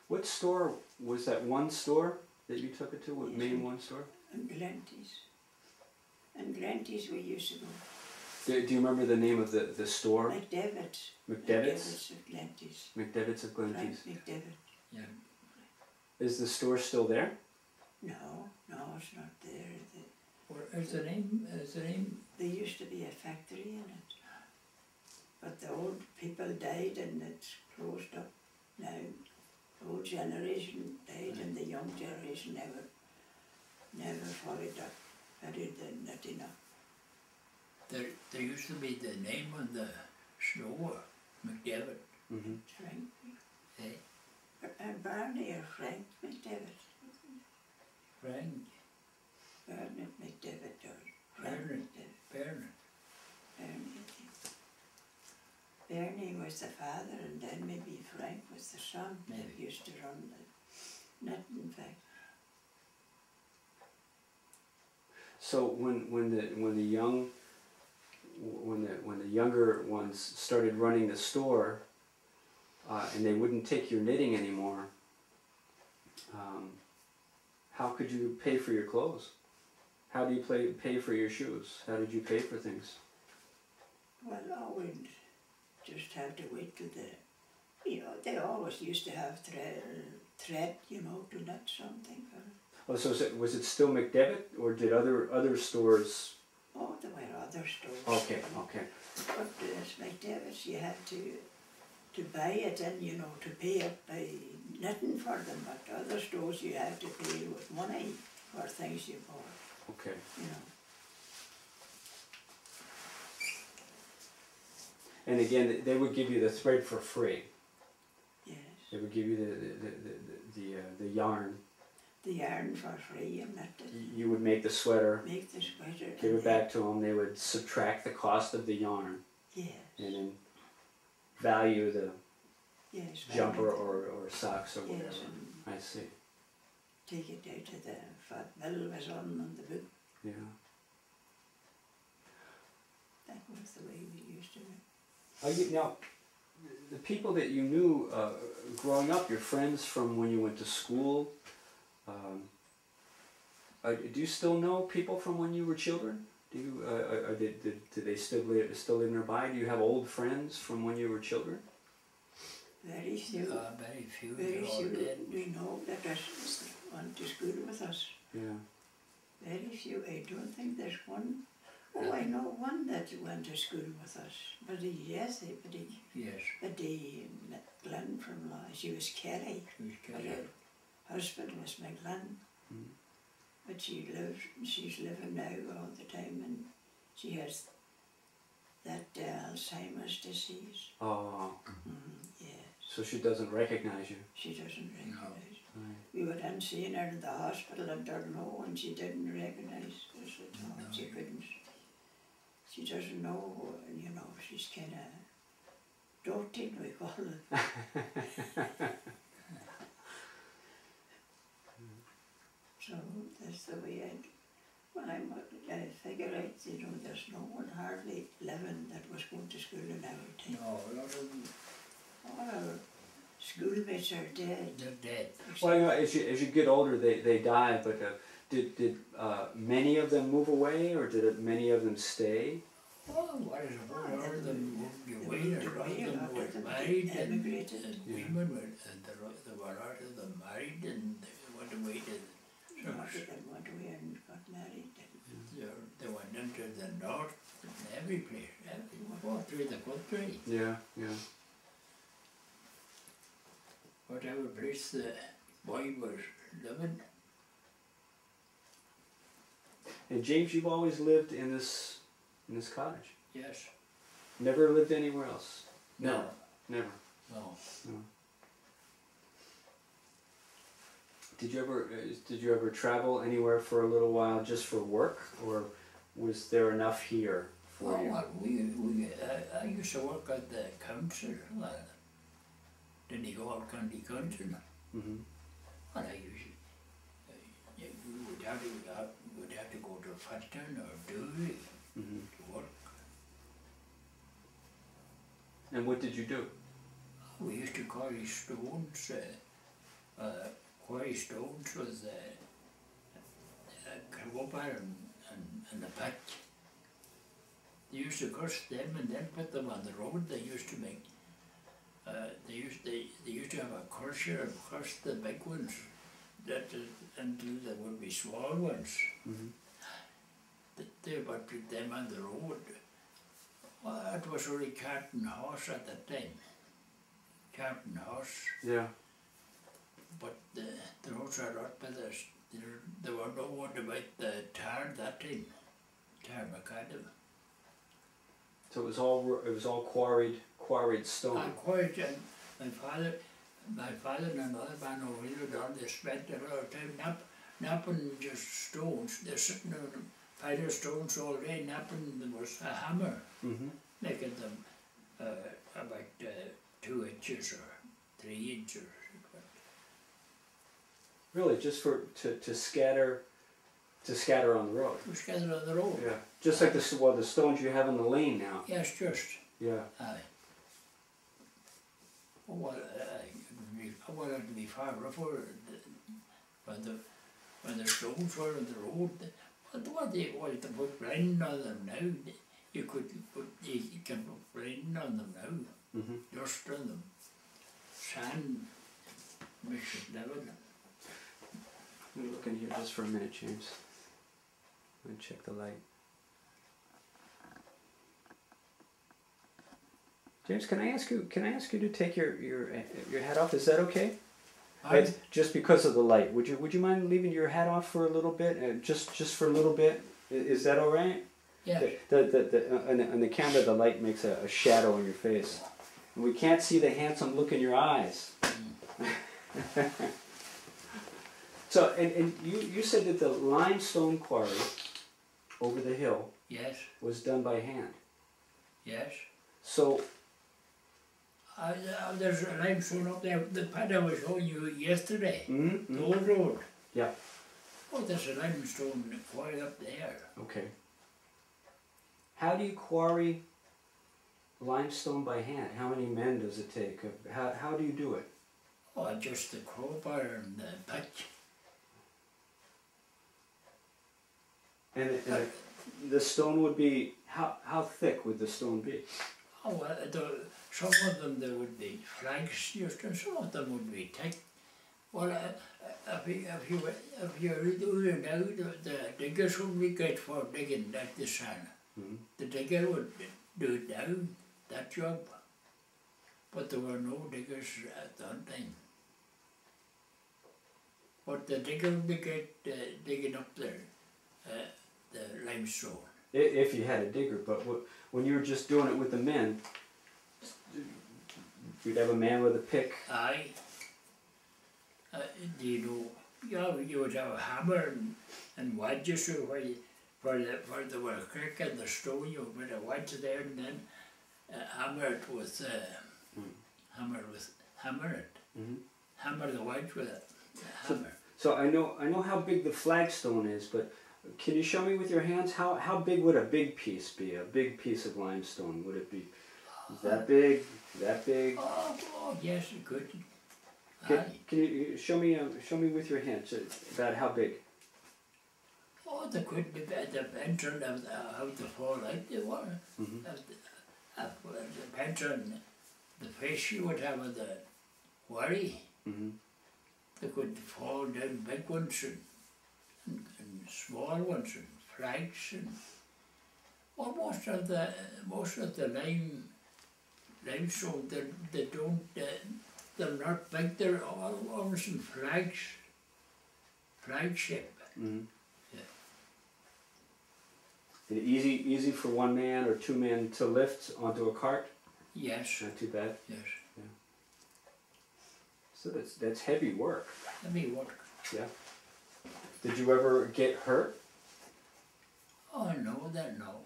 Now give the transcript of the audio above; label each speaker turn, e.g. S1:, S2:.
S1: What store was that? One store that you took it to? What main one store?
S2: In Glenties. In Glenties we used to go.
S1: Do you remember the name of the store?
S2: McDevitt's.
S1: McDevitt's?
S2: McDevitt's of Glenties.
S1: McDevitt's of Glenties.
S2: Frank McDevitt.
S3: Yeah.
S1: Is the store still there?
S2: No, it's not there.
S3: What is the name?
S2: There used to be a factory in it. But the old people died and it's closed up now. The old generation died and the young generation never followed up. I did not enough.
S3: There used to be the name on the store, McDevitt.
S1: Mm-hmm.
S2: Frank.
S3: Eh?
S2: Barney or Frank McDevitt.
S3: Frank.
S2: Bernard McDevitt or Frank
S3: Bernard.
S2: McDevitt.
S3: Bernard.
S2: Bernie was the father and then maybe Frank was the son that
S3: Maybe.
S2: used to run the knitting factory.
S1: So when the younger ones started running the store, and they wouldn't take your knitting anymore, how could you pay for your clothes? How do you pay for your shoes? How did you pay for things?
S2: Well, I would just have to wait till they always used to have thread, to knit something for.
S1: Oh, so was it still McDevitt, or did other stores?
S2: Oh, there were other stores.
S1: Okay.
S2: But as McDevitt's, you had to buy it and, to pay up by knitting for them. But other stores, you had to pay with money for things you bought.
S1: Okay. And again, they would give you the thread for free.
S2: Yes.
S1: They would give you the yarn.
S2: The yarn for free and that.
S1: You would make the sweater.
S2: Make the sweater.
S1: Give it back to them. They would subtract the cost of the yarn.
S2: Yes.
S1: And then value the jumper
S2: value
S1: or socks or whatever.
S2: Yes, and
S1: I see.
S2: take it out to the fat mill was on the book.
S1: Yeah.
S2: That was the way we used to do it.
S1: Now, the people that you knew growing up, your friends from when you went to school, do you still know people from when you were children? Do you do they still live nearby? Do you have old friends from when you were children?
S2: Very few.
S3: Very few.
S2: Very
S3: all
S2: few
S3: dead.
S2: we know that went to school with us.
S1: Yeah.
S2: Very few. I don't think there's one. Oh, I know one that went to school with us. But
S3: Yes.
S2: Glenn from she was Kerry.
S3: She was
S2: But
S3: Kerry.
S2: her husband was McGlynn.
S1: Mm.
S2: But she's living now all the time and she has that Alzheimer's disease.
S1: Oh,
S2: Yes.
S1: so she doesn't recognize you.
S2: She doesn't recognise.
S1: Right.
S2: We were in seeing her in the hospital in Durno and she didn't recognise us at all.
S3: No.
S2: She couldn't. She doesn't know, she's kind of doting, we call it. So that's the way I figure out, there's no one hardly living that was going to school in our time.
S3: No, a lot of them,
S2: All our schoolmates are dead.
S3: they're dead.
S1: Well, as you get older, they die. But did many of them move away, or did many of them stay?
S3: Oh, what is it? A lot of them moved away, a lot of them were married, and
S2: emigrated.
S3: women were, and there were a lot of them married, and they went away to
S2: A lot of them went away and got married.
S3: they went into the north, every place, all through the country.
S1: Yeah.
S3: Whatever place the boy was living.
S1: And James, you've always lived in this cottage.
S3: Yes.
S1: Never lived anywhere else.
S3: No.
S1: Never.
S3: No.
S1: Did you ever travel anywhere for a little while just for work, or was there enough here for
S3: Well,
S1: you?
S3: what I used to work at the council. Then you go out county council.
S1: Mm-hmm.
S3: And I usually, we would have to go to Fairton or Dewey
S1: Mm-hmm.
S3: to work.
S1: And what did you do?
S3: We used to carry stones quarry stones was crowbar and the pit. They used to crush them and then put them on the road. They used to make. They used to have a crusher and crush the big ones, until there would be small ones. They would put them on the road. Well, it was only cart and horse at that time. Cart and horse.
S1: Yeah.
S3: But the roads are not by there were no one about the tar that time. Tar macadam.
S1: So it was all quarried stone.
S3: I quite, and my father and another man over here down, they spent a lot of time napping just stones. They're sitting on a pile of stones all day napping. There was a hammer, making them about 2 inches or 3 inches.
S1: Really, just to scatter on the road.
S3: To scatter on the road.
S1: Yeah. Just like the stones you have in the lane now.
S3: Yes, just.
S1: Yeah.
S3: Aye. Well, I wanted to be far rougher when the stones were on the road. But what they wanted to put brine on them now, you can put brine on them now. Dust on them. Sand makes it level.
S1: Let me look in here just for a minute, James. Let me check the light. James, can I ask you to take your hat off? Is that okay? Just because of the light. Would you mind leaving your hat off for a little bit? Just for a little bit. Is that all right?
S3: Yeah.
S1: On the camera, the light makes a shadow on your face, and we can't see the handsome look in your eyes. So, and you said that the limestone quarry over the hill,
S3: yes,
S1: was done by hand.
S3: Yes.
S1: So,
S3: there's a limestone up there, the pad I was showing you yesterday, the old road.
S1: Yeah.
S3: Oh, there's a limestone quarry up there.
S1: Okay. How do you quarry limestone by hand? How many men does it take? How do you do it?
S3: Oh, just the crowbar and the pitch.
S1: And the stone would be, how thick would the stone be?
S3: Oh, well, some of them there would be flags used, and some of them would be thick. Well, if you do it now, the diggers would be good for digging like the sand. The digger would do it now, that job. But there were no diggers at that time. But the digger would be good digging up there, the limestone.
S1: If you had a digger, but when you were just doing it with the men, you'd have a man with a pick.
S3: Aye. You would have a hammer and wedges for the work and the stone. You would put a wedge there and then hammer it with hammer the wedge with it. Hammer.
S1: So I know how big the flagstone is, but can you show me with your hands how big would a big piece be? A big piece of limestone, would it be that big? That big?
S3: Oh yes, it could.
S1: Can you show me with your hands about how big?
S3: Oh, they could be depends on how they fall out. They were. Depends on the fish you would have with the worry. They could fall down big ones and small ones and flags and well, most of the limestone they don't they're not big. They're almost in flag shape. Yeah.
S1: Is it easy for one man or two men to lift onto a cart?
S3: Yes.
S1: Not too bad.
S3: Yes.
S1: Yeah. So that's heavy work.
S3: Heavy work.
S1: Yeah. Did you ever get hurt?
S3: Oh no, no.